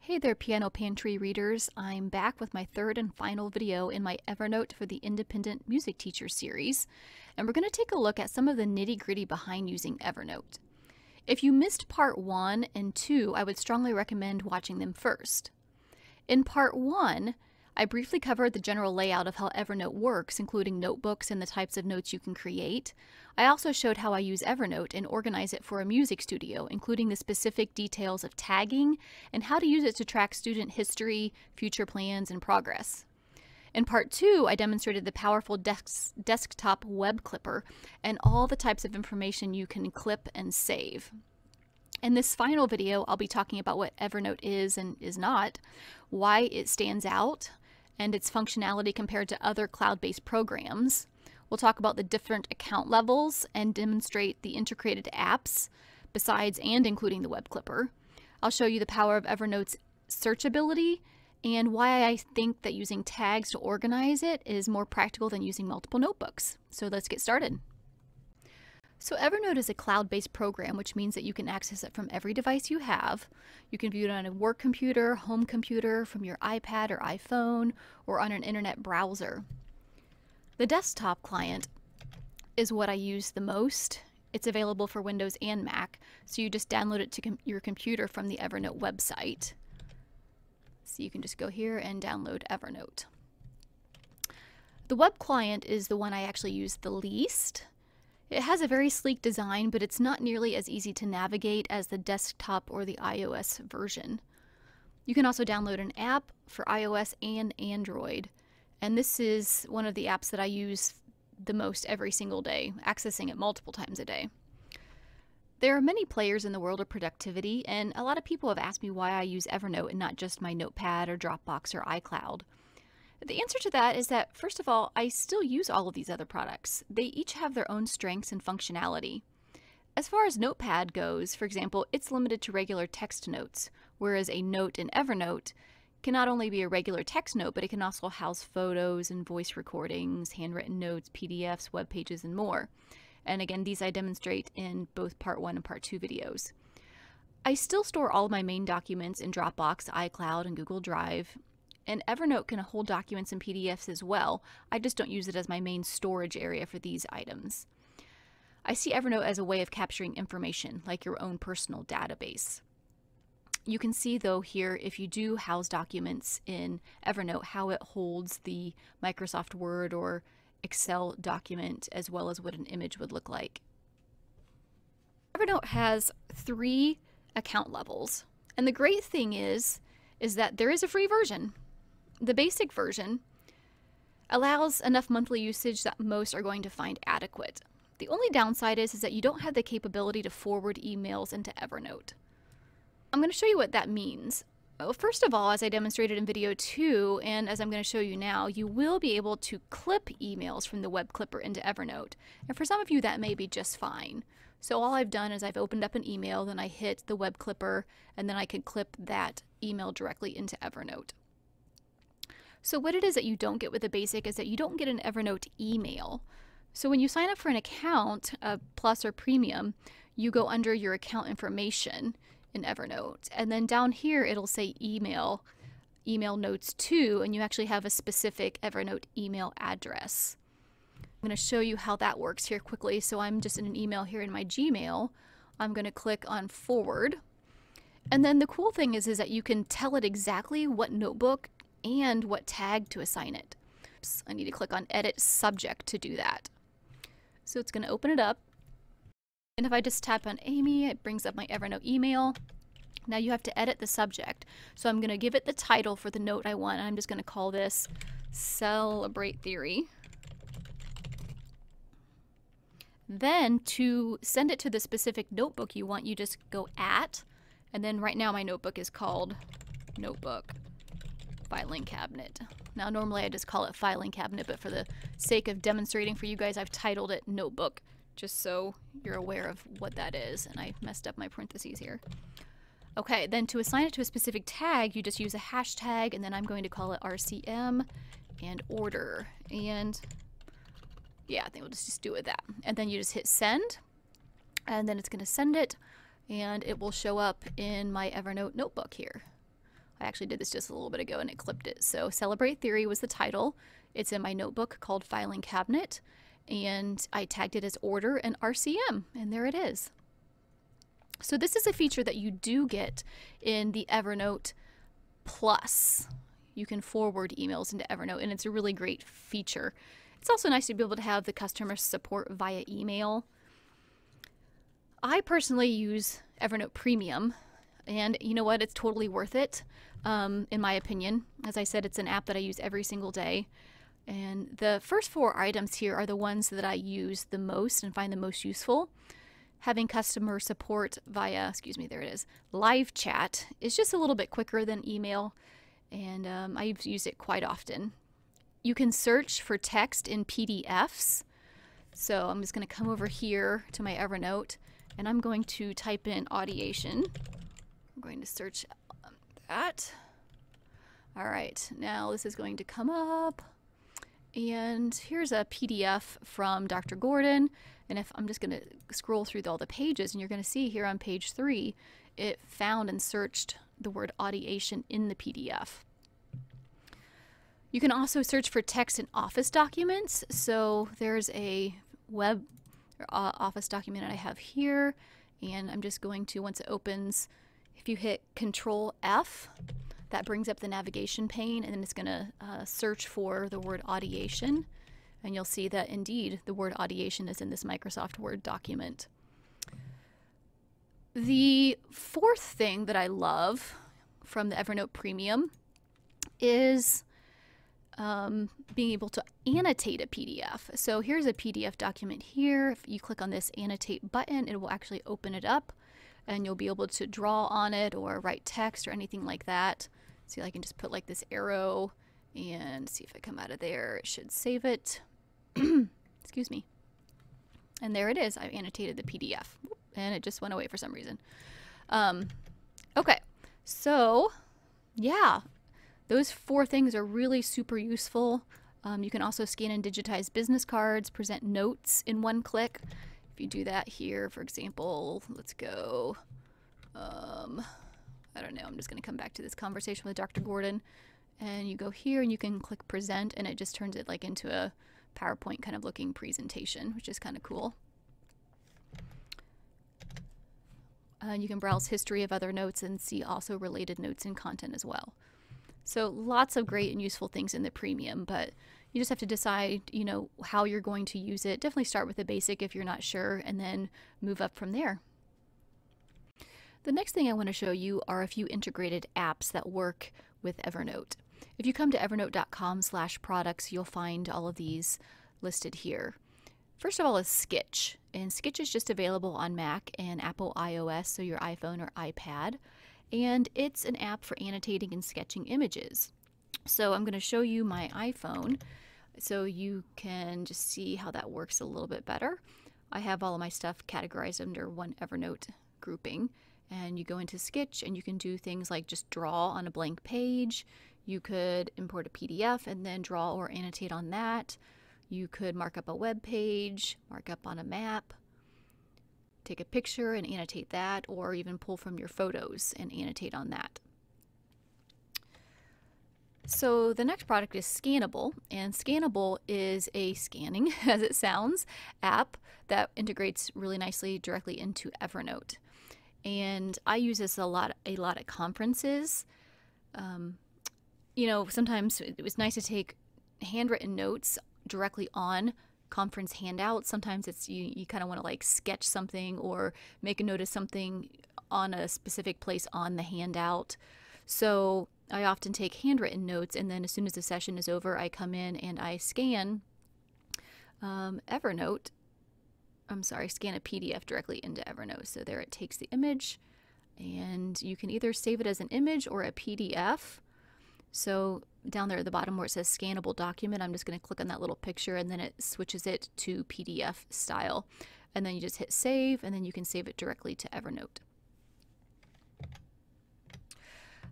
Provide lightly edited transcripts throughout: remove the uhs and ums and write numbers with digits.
Hey there, Piano Pantry readers. I'm back with my third and final video in my Evernote for the Independent Music Teacher series, and we're going to take a look at some of the nitty-gritty behind using Evernote. If you missed part 1 and 2, I would strongly recommend watching them first. In part 1, I briefly covered the general layout of how Evernote works, including notebooks and the types of notes you can create. I also showed how I use Evernote and organize it for a music studio, including the specific details of tagging and how to use it to track student history, future plans, and progress. In part 2, I demonstrated the powerful desktop web clipper and all the types of information you can clip and save. In this final video, I'll be talking about what Evernote is and is not, why it stands out, and its functionality compared to other cloud-based programs. We'll talk about the different account levels and demonstrate the integrated apps, besides and including the web clipper. I'll show you the power of Evernote's searchability and why I think that using tags to organize it is more practical than using multiple notebooks. So let's get started. So Evernote is a cloud-based program, which means that you can access it from every device you have. You can view it on a work computer, home computer, from your iPad or iPhone, or on an internet browser. The desktop client is what I use the most. It's available for Windows and Mac, so you just download it to your computer from the Evernote website. So you can just go here and download Evernote. The web client is the one I actually use the least. It has a very sleek design, but it's not nearly as easy to navigate as the desktop or the iOS version. You can also download an app for iOS and Android, and this is one of the apps that I use the most every single day, accessing it multiple times a day. There are many players in the world of productivity, and a lot of people have asked me why I use Evernote and not just my Notepad or Dropbox or iCloud. The answer to that is that, first of all, I still use all of these other products. They each have their own strengths and functionality. As far as Notepad goes, for example, it's limited to regular text notes, whereas a note in Evernote can not only be a regular text note, but it can also house photos and voice recordings, handwritten notes, PDFs, web pages, and more. And again, these I demonstrate in both part 1 and part 2 videos. I still store all of my main documents in Dropbox, iCloud, and Google Drive. And Evernote can hold documents and PDFs as well. I just don't use it as my main storage area for these items. I see Evernote as a way of capturing information, like your own personal database. You can see, though, here, if you do house documents in Evernote, how it holds the Microsoft Word or Excel document, as well as what an image would look like. Evernote has 3 account levels. And the great thing is that there is a free version. The basic version allows enough monthly usage that most are going to find adequate. The only downside is that you don't have the capability to forward emails into Evernote. I'm going to show you what that means. Well, first of all, as I demonstrated in video 2, and as I'm going to show you now, you will be able to clip emails from the web clipper into Evernote. And for some of you, that may be just fine. So all I've done is I've opened up an email, then I hit the web clipper, and then I can clip that email directly into Evernote. So what it is that you don't get with the basic is that you don't get an Evernote email. So when you sign up for an account, Plus or Premium, you go under your account information in Evernote. And then down here it'll say email notes to, and you actually have a specific Evernote email address. I'm going to show you how that works here quickly. So I'm just in an email here in my Gmail. I'm going to click on forward. And then the cool thing is that you can tell it exactly what notebook and what tag to assign it. Oops, I need to click on Edit Subject to do that. So it's going to open it up. And if I just tap on Amy, it brings up my Evernote email. Now you have to edit the subject. So I'm going to give it the title for the note I want. I'm just going to call this Celebrate Theory. Then to send it to the specific notebook you want, you just go at, and then right now my notebook is called Notebook Filing Cabinet. Now normally I just call it Filing Cabinet, but for the sake of demonstrating for you guys, I've titled it Notebook, just so you're aware of what that is. And I messed up my parentheses here. Okay, then to assign it to a specific tag, you just use a hashtag, and then I'm going to call it RCM and order. And yeah, I think we'll just do it with that. And then you just hit send, and then it's going to send it, and it will show up in my Evernote notebook here. I actually did this just a little bit ago and it clipped it. So Celebrate Theory was the title. It's in my notebook called Filing Cabinet, and I tagged it as Order and RCM, and there it is. So this is a feature that you do get in the Evernote Plus. You can forward emails into Evernote, and it's a really great feature. It's also nice to be able to have the customer support via email. I personally use Evernote Premium, and you know what? It's totally worth it, in my opinion. As I said, it's an app that I use every single day. And the first 4 items here are the ones that I use the most and find the most useful. Having customer support via, there it is, live chat is just a little bit quicker than email, and I use it quite often. You can search for text in PDFs. So I'm just going to come over here to my Evernote, and I'm going to type in audiation. I'm going to search that. All right, now this is going to come up. And here's a PDF from Dr. Gordon. And if I'm just going to scroll through all the pages, and you're going to see here on page 3, it found and searched the word audiation in the PDF. You can also search for text in Office documents. So there's a web or Office document I have here, and I'm just going to, once it opens, if you hit Control F, that brings up the navigation pane, and then it's going to search for the word audiation, and you'll see that indeed the word audiation is in this Microsoft Word document. The 4th thing that I love from the Evernote Premium is being able to annotate a PDF. So here's a PDF document here. If you click on this annotate button, it will actually open it up, and you'll be able to draw on it or write text or anything like that. See, I can just put like this arrow and see if I come out of there. It should save it. Excuse me. And there it is. I annotated the PDF, and it just went away for some reason. Okay, so yeah, those 4 things are really super useful. You can also scan and digitize business cards, present notes in one click. If you do that here, for example, let's go, I don't know, I'm just going to come back to this conversation with Dr. Gordon, and you go here and you can click present, and it just turns it like into a PowerPoint kind of looking presentation, which is kind of cool. You can browse history of other notes and see also related notes and content as well. So lots of great and useful things in the premium, but you just have to decide, you know, how you're going to use it. Definitely start with the basic if you're not sure, and then move up from there. The next thing I want to show you are a few integrated apps that work with Evernote. If you come to evernote.com/products, you'll find all of these listed here. First of all is Sketch, and Sketch is just available on Mac and Apple iOS, so your iPhone or iPad, and it's an app for annotating and sketching images. So I'm going to show you my iPhone so you can just see how that works a little bit better. I have all of my stuff categorized under one Evernote grouping, and you go into Sketch and you can do things like just draw on a blank page. You could import a PDF and then draw or annotate on that. You could mark up a web page, mark up on a map, take a picture and annotate that, or even pull from your photos and annotate on that. So the next product is Scannable, and Scannable is a scanning, as it sounds, app that integrates really nicely directly into Evernote. And I use this a lot at conferences. You know, sometimes it was nice to take handwritten notes directly on conference handouts. Sometimes it's you kind of want to like sketch something or make a note of something on a specific place on the handout. So I often take handwritten notes, and then as soon as the session is over, I come in and I scan Evernote. Scan a PDF directly into Evernote. So there it takes the image, and you can either save it as an image or a PDF. So down there at the bottom where it says scannable document, I'm just going to click on that little picture, and then it switches it to PDF style. And then you just hit save, and then you can save it directly to Evernote.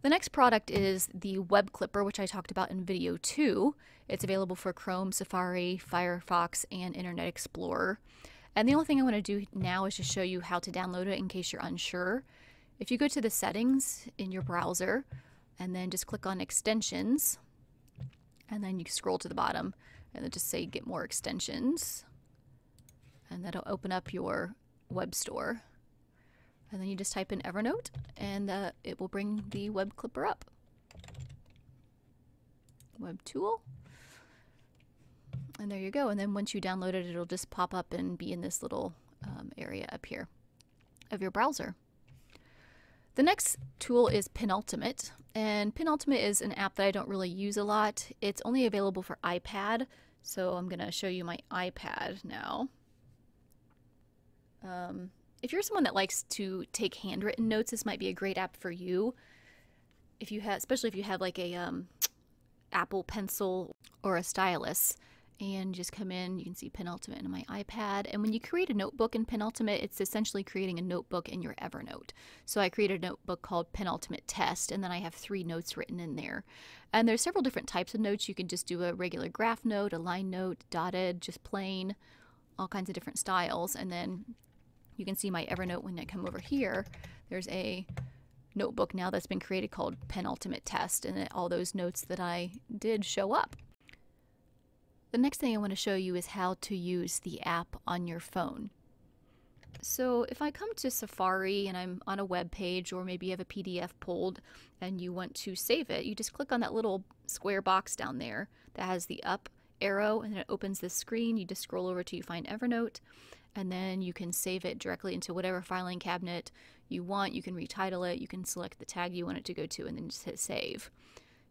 The next product is the Web Clipper, which I talked about in video 2. It's available for Chrome, Safari, Firefox, and Internet Explorer. And the only thing I want to do now is just show you how to download it in case you're unsure. If you go to the settings in your browser, and then just click on extensions, and then you scroll to the bottom and then just say get more extensions, and that'll open up your web store. And then you just type in Evernote, and it will bring the web clipper up. Web tool. And there you go. And then once you download it, it'll just pop up and be in this little area up here of your browser. The next tool is Penultimate. And Penultimate is an app that I don't really use a lot. It's only available for iPad. So I'm going to show you my iPad now. If you're someone that likes to take handwritten notes, this might be a great app for you. If you have, especially if you have like a Apple Pencil or a stylus, and just come in, you can see Penultimate in my iPad. And when you create a notebook in Penultimate, it's essentially creating a notebook in your Evernote. So I created a notebook called Penultimate Test, and then I have 3 notes written in there. And there's several different types of notes. You can just do a regular graph note, a line note, dotted, just plain, all kinds of different styles. And then you can see my Evernote when I come over here. There's a notebook now that's been created called Penultimate Test, and all those notes that I did show up. The next thing I want to show you is how to use the app on your phone. So if I come to Safari and I'm on a web page, or maybe you have a PDF pulled and you want to save it, you just click on that little square box down there that has the up arrow, and then it opens this screen. You just scroll over till you find Evernote, and then you can save it directly into whatever filing cabinet you want. You can retitle it, you can select the tag you want it to go to, and then just hit save.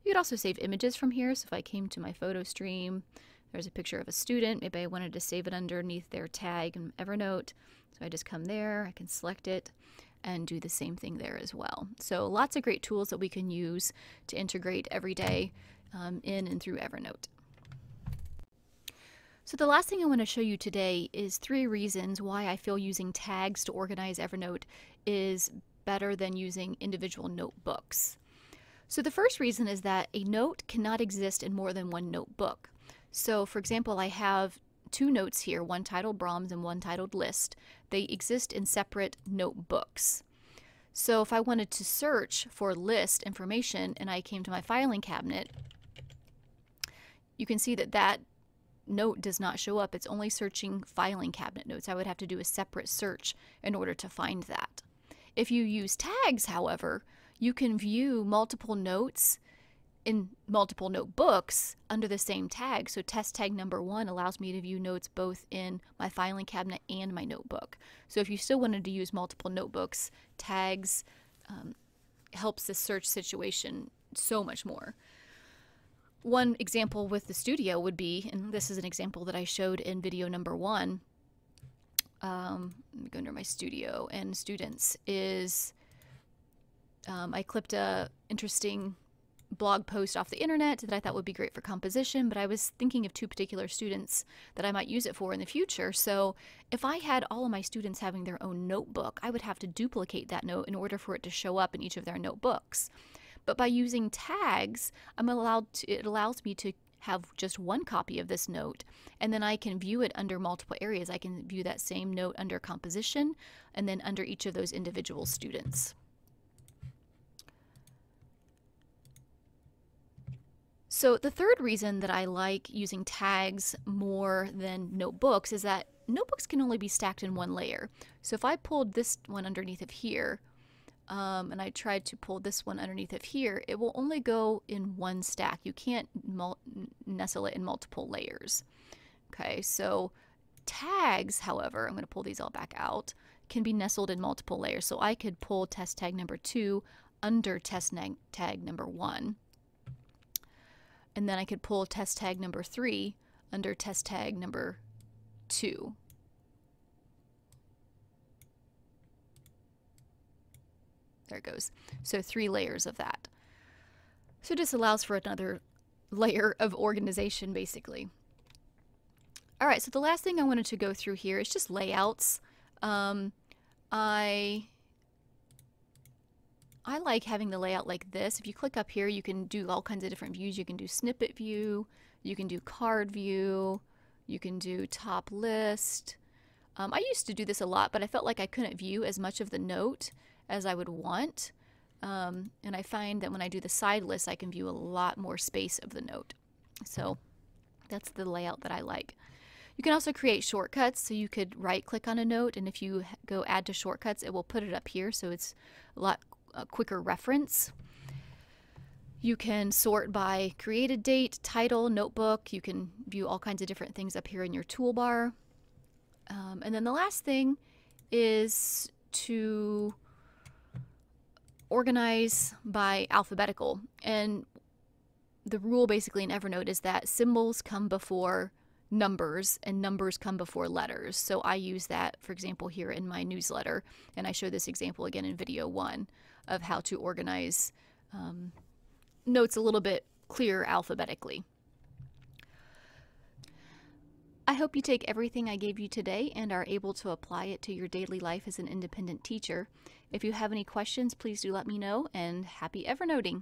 You could also save images from here. So if I came to my photo stream, there's a picture of a student. Maybe I wanted to save it underneath their tag in Evernote. So I just come there, I can select it, and do the same thing there as well. So lots of great tools that we can use to integrate every day in and through Evernote. So the last thing I want to show you today is 3 reasons why I feel using tags to organize Evernote is better than using individual notebooks. So the first reason is that a note cannot exist in more than one notebook. So for example, I have 2 notes here, one titled Brahms and one titled List. They exist in separate notebooks. So if I wanted to search for list information and I came to my filing cabinet, you can see that that note does not show up. It's only searching filing cabinet notes. I would have to do a separate search in order to find that. If you use tags, however, you can view multiple notes in multiple notebooks under the same tag. So test tag number 1 allows me to view notes both in my filing cabinet and my notebook. So if you still wanted to use multiple notebooks, tags helps the search situation so much more. One example with the studio would be, and this is an example that I showed in video number 1, let me go under my studio and students, is I clipped a interesting blog post off the internet that I thought would be great for composition, but I was thinking of 2 particular students that I might use it for in the future. So if I had all of my students having their own notebook, I would have to duplicate that note in order for it to show up in each of their notebooks. But by using tags, it allows me to have just one copy of this note, and then I can view it under multiple areas. I can view that same note under composition and then under each of those individual students. So the third reason that I like using tags more than notebooks is that notebooks can only be stacked in one layer. So if I pulled this one underneath of here, and I tried to pull this one underneath of here, it will only go in one stack. You can't nestle it in multiple layers. Okay, so tags, however, I'm going to pull these all back out, can be nestled in multiple layers. So I could pull test tag number 2 under test tag number 1. And then I could pull test tag number 3 under test tag number 2. There it goes. So 3 layers of that. So it just allows for another layer of organization, basically. All right, so the last thing I wanted to go through here is just layouts. I like having the layout like this. If you click up here, you can do all kinds of different views. You can do snippet view, you can do card view, you can do top list. I used to do this a lot, but I felt like I couldn't view as much of the note as I would want. And I find that when I do the side list, I can view a lot more space of the note. So that's the layout that I like. You can also create shortcuts, so you could right-click on a note, and if you go add to shortcuts, it will put it up here, so it's a lot quicker reference. You can sort by created date, title, notebook. You can view all kinds of different things up here in your toolbar. And then the last thing is to organize by alphabetical. And the rule basically in Evernote is that symbols come before numbers and numbers come before letters. So I use that, for example, here in my newsletter, and I show this example again in video 1 of how to organize notes a little bit clearer alphabetically. I hope you take everything I gave you today and are able to apply it to your daily life as an independent teacher. If you have any questions, please do let me know, and happy Evernoting!